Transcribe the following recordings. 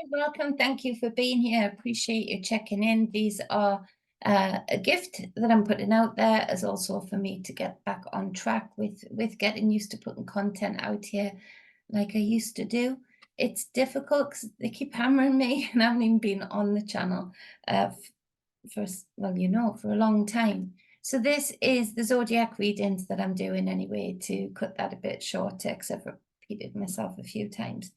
Welcome. Thank you for being here. I appreciate you checking in. These are a gift that I'm putting out there as also for me to get back on track with getting used to putting content out here like I used to do. It's difficult because they keep hammering me and I haven't even been on the channel for a long time. So this is the zodiac readings that I'm doing anyway, to cut that a bit shorter because I've repeated myself a few times.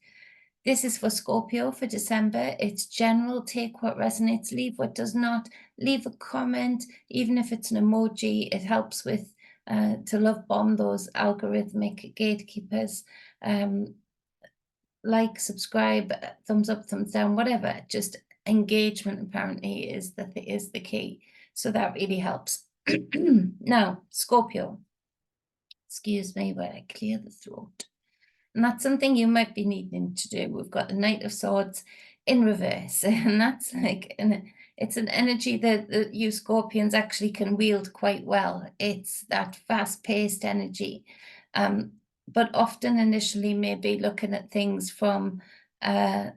This is for Scorpio for December. It's general. Take what resonates, leave what does not. Leave a comment, even if it's an emoji. It helps with to love bomb those algorithmic gatekeepers. Like, subscribe, thumbs up, thumbs down, whatever. Just engagement apparently is the key. So that really helps. Now, Scorpio. Excuse me while I clear the throat. And that's something you might be needing to do. We've got the Knight of Swords in reverse. And that's like, it's an energy that you Scorpions actually can wield quite well. It's that fast-paced energy. But often initially maybe looking at things from the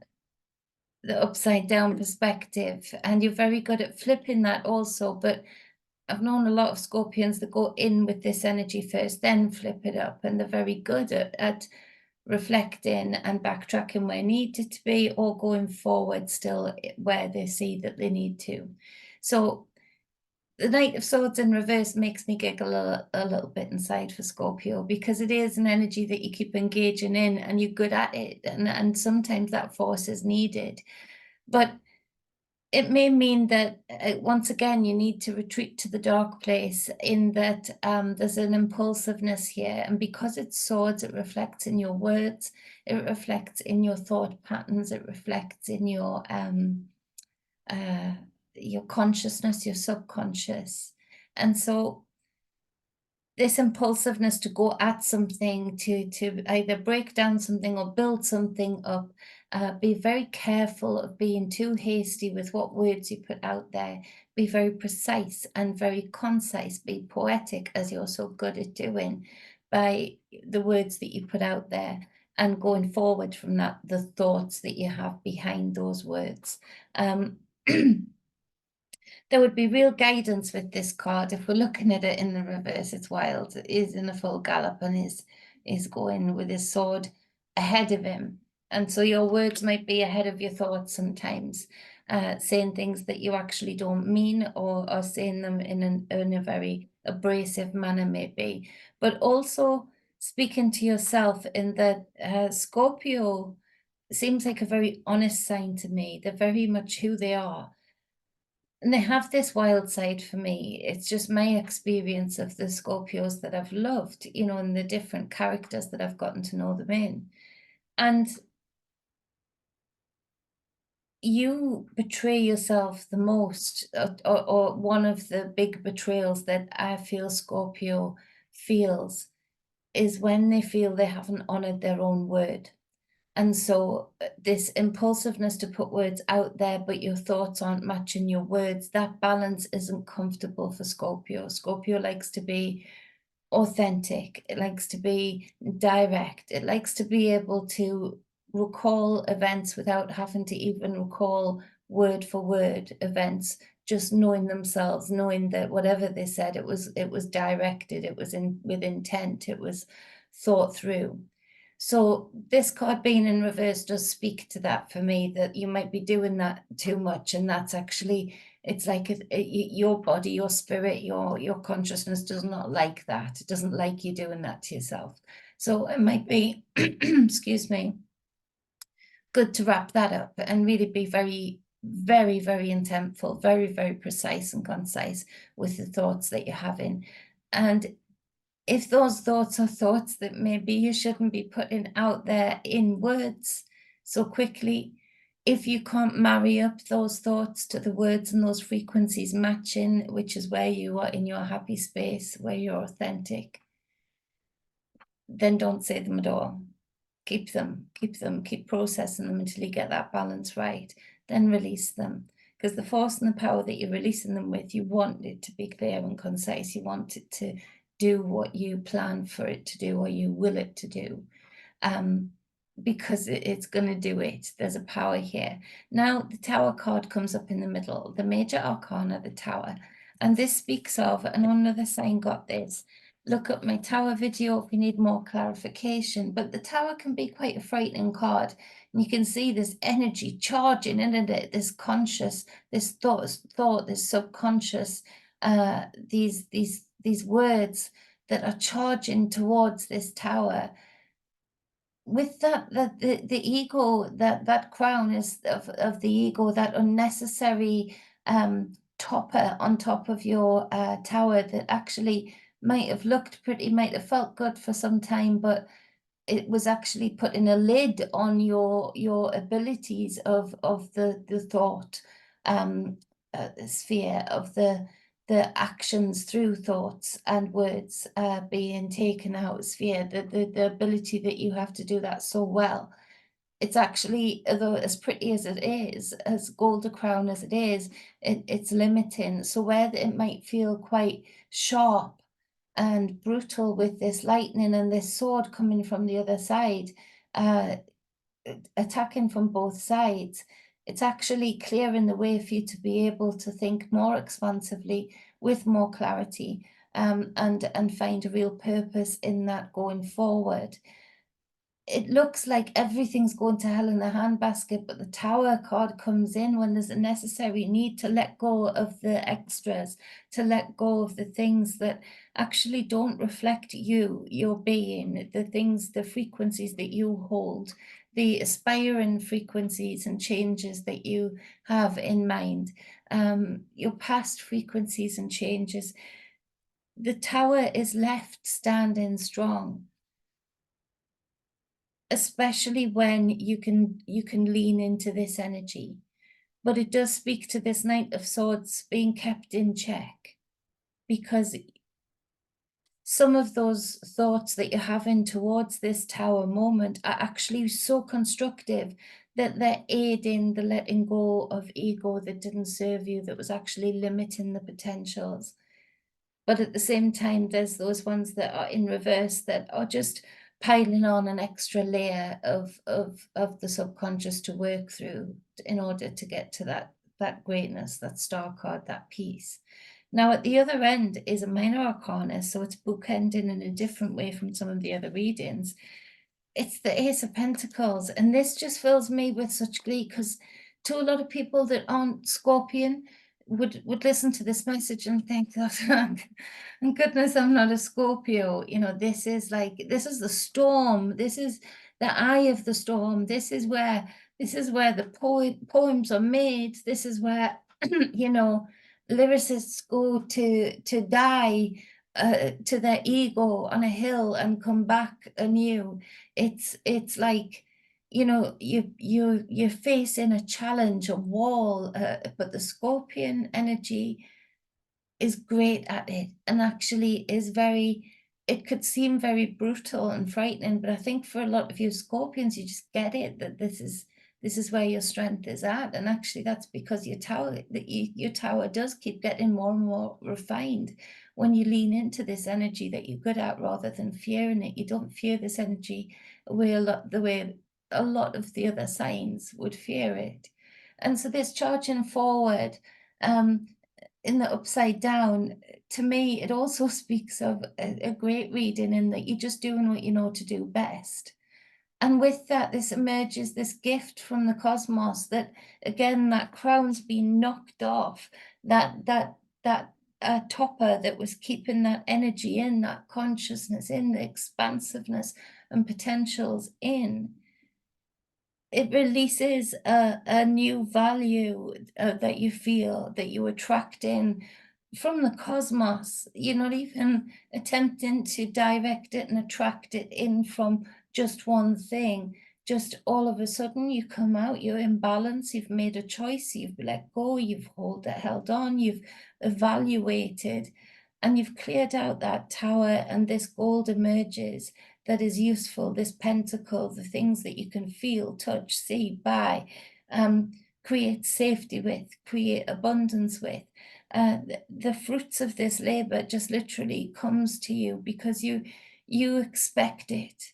upside down perspective. And you're very good at flipping that also. But I've known a lot of Scorpions that go in with this energy first, then flip it up. And they're very good at reflecting and backtracking where needed to be, or going forward still where they see that they need to. So the Knight of Swords in reverse makes me giggle a little bit inside for Scorpio, because it is an energy that you keep engaging in and you're good at it, and sometimes that force is needed. But it may mean that once again you need to retreat to the dark place, in that there's an impulsiveness here, and because it's swords, it reflects in your words, it reflects in your thought patterns, it reflects in your consciousness, your subconscious. And so this impulsiveness to go at something, to either break down something or build something up, be very careful of being too hasty with what words you put out there. Be very precise and very concise. Be poetic, as you're so good at doing, by the words that you put out there, and going forward from that, the thoughts that you have behind those words. There would be real guidance with this card. If we're looking at it in the reverse, it's wild. It is in a full gallop and is going with his sword ahead of him. And so your words might be ahead of your thoughts sometimes, saying things that you actually don't mean, or saying them in a very abrasive manner maybe. But also speaking to yourself, in that Scorpio seems like a very honest sign to me. They're very much who they are. And they have this wild side for me. It's just my experience of the Scorpios that I've loved, and the different characters that I've gotten to know them in. And you betray yourself the most, or one of the big betrayals that I feel Scorpio feels is when they feel they haven't honored their own word. And so this impulsiveness to put words out there, but your thoughts aren't matching your words, that balance isn't comfortable for Scorpio. Scorpio likes to be authentic. It likes to be direct. It likes to be able to recall events without having to even recall word for word events, just knowing themselves, knowing that whatever they said, it was directed, it was with intent, it was thought through. So this card being in reverse does speak to that for me, that you might be doing that too much, and that's actually, it's like your body, your spirit, your consciousness does not like that. It doesn't like you doing that to yourself. So it might be, excuse me, good to wrap that up and really be very, very, very intentful, very, very precise and concise with the thoughts that you're having. And if those thoughts are thoughts that maybe you shouldn't be putting out there in words so quickly, if you can't marry up those thoughts to the words and those frequencies matching, which is where you are in your happy space, where you're authentic, then don't say them at all. Keep them, keep processing them until you get that balance right. Then release them. Because the force and the power that you're releasing them with, you want it to be clear and concise. You want it to do what you plan for it to do, or you will it to do. because it's going to do it. There's a power here. Now, the Tower card comes up in the middle, the major arcana, the Tower. And this speaks of, and another sign got this. Look up my Tower video if you need more clarification. But the Tower can be quite a frightening card. And you can see this energy charging into it, this conscious, this thought, this subconscious, these words that are charging towards this Tower. With the ego, that crown is of the ego, that unnecessary topper on top of your tower that actually might have looked pretty, might have felt good for some time, but it was actually putting a lid on your abilities of the thought sphere, of the actions through thoughts and words being taken out sphere, the ability that you have to do that so well. It's actually, although as pretty as it is, as gold a crown as it is, it's limiting. So where it might feel quite sharp and brutal with this lightning and this sword coming from the other side, uh, attacking from both sides, it's actually clearing the way for you to be able to think more expansively with more clarity, and find a real purpose in that going forward. It looks like everything's going to hell in a handbasket, but the Tower card comes in when there's a necessary need to let go of the extras, to let go of the things that actually don't reflect you, your being, the things, the frequencies that you hold, the aspiring frequencies and changes that you have in mind, your past frequencies and changes. The Tower is left standing strong, especially when you can lean into this energy. But it does speak to this Knight of Swords being kept in check, because some of those thoughts that you're having towards this Tower moment are actually so constructive that they're aiding the letting go of ego that didn't serve you, that was actually limiting the potentials. But at the same time, there's those ones that are in reverse that are just piling on an extra layer of the subconscious to work through in order to get to that greatness, that star card, that peace. Now, at the other end is a minor arcana, so it's bookending in a different way from some of the other readings. It's the Ace of Pentacles, and this just fills me with such glee, because to a lot of people that aren't Scorpion would listen to this message and think that, thank goodness I'm not a Scorpio. You know, this is the storm. This is the eye of the storm. This is where the poems are made. This is where you know, lyricists go to die to their ego on a hill and come back anew. It's like, you know, you're facing a challenge, a wall, but the Scorpion energy is great at it, and actually is very, it could seem very brutal and frightening, but I think for a lot of you Scorpions, you just get it, that this is where your strength is at. And actually that's because your tower does keep getting more and more refined when you lean into this energy that you're good at, rather than fearing it. You don't fear this energy the way a lot of the other signs would fear it. And so this charging forward, in the upside down, to me, it also speaks of a great reading, in that you're just doing what you know to do best. And with that, this emerges this gift from the cosmos, that again, that crown's been knocked off, that topper that was keeping that energy in, that consciousness in, the expansiveness and potentials in. It releases a new value that you feel, that you attract in from the cosmos. You're not even attempting to direct it and attract it in from just one thing. Just all of a sudden you come out, you're in balance, you've made a choice, you've let go, you've held on, you've evaluated, and you've cleared out that tower, and this gold emerges that is useful, this pentacle, the things that you can feel, touch, see, buy, create safety with, create abundance with. The fruits of this labor just literally comes to you because you expect it.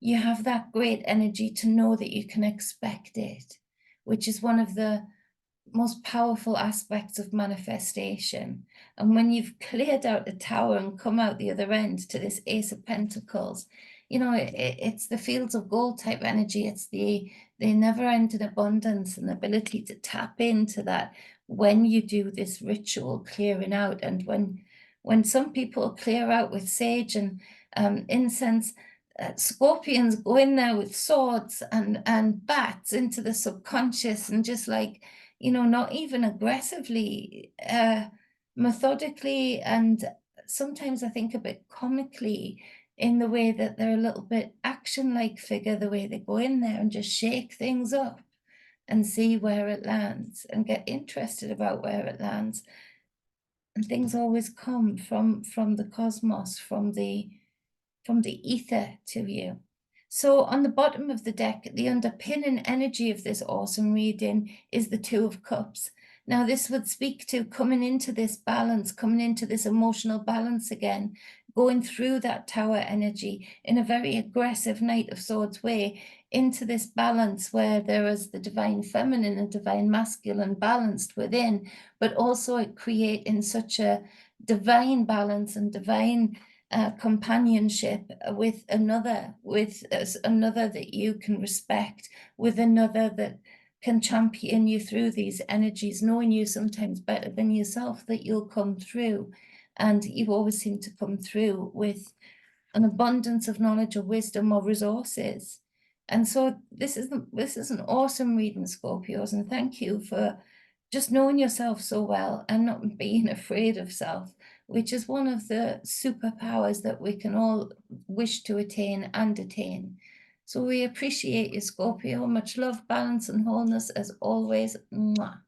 you have that great energy to know that you can expect it, which is one of the most powerful aspects of manifestation. And when you've cleared out the tower and come out the other end to this Ace of Pentacles, you know, it's the fields of gold type energy. It's the never-ending abundance and the ability to tap into that when you do this ritual clearing out. And when some people clear out with sage and incense, scorpions go in there with swords and bats into the subconscious and just like, you know, not even aggressively, methodically, and sometimes I think a bit comically, in the way that they're a little bit action-like figure, the way they go in there and just shake things up and see where it lands and get interested about where it lands. And things always come from the cosmos, from the ether to you. So on the bottom of the deck, the underpinning energy of this awesome reading is the Two of Cups. Now, this would speak to coming into this balance, coming into this emotional balance again, going through that tower energy in a very aggressive Knight of Swords way into this balance where there is the divine feminine and divine masculine balanced within, but also creating such a divine balance and divine companionship with another, another that you can respect, with another that can champion you through these energies, knowing you sometimes better than yourself, that you'll come through. And you always seem to come through with an abundance of knowledge or wisdom or resources. And so this is an awesome reading, Scorpios, and thank you for just knowing yourself so well and not being afraid of self, which is one of the superpowers that we can all wish to attain and attain. So we appreciate you, Scorpio. Much love, balance, and wholeness as always. Mwah.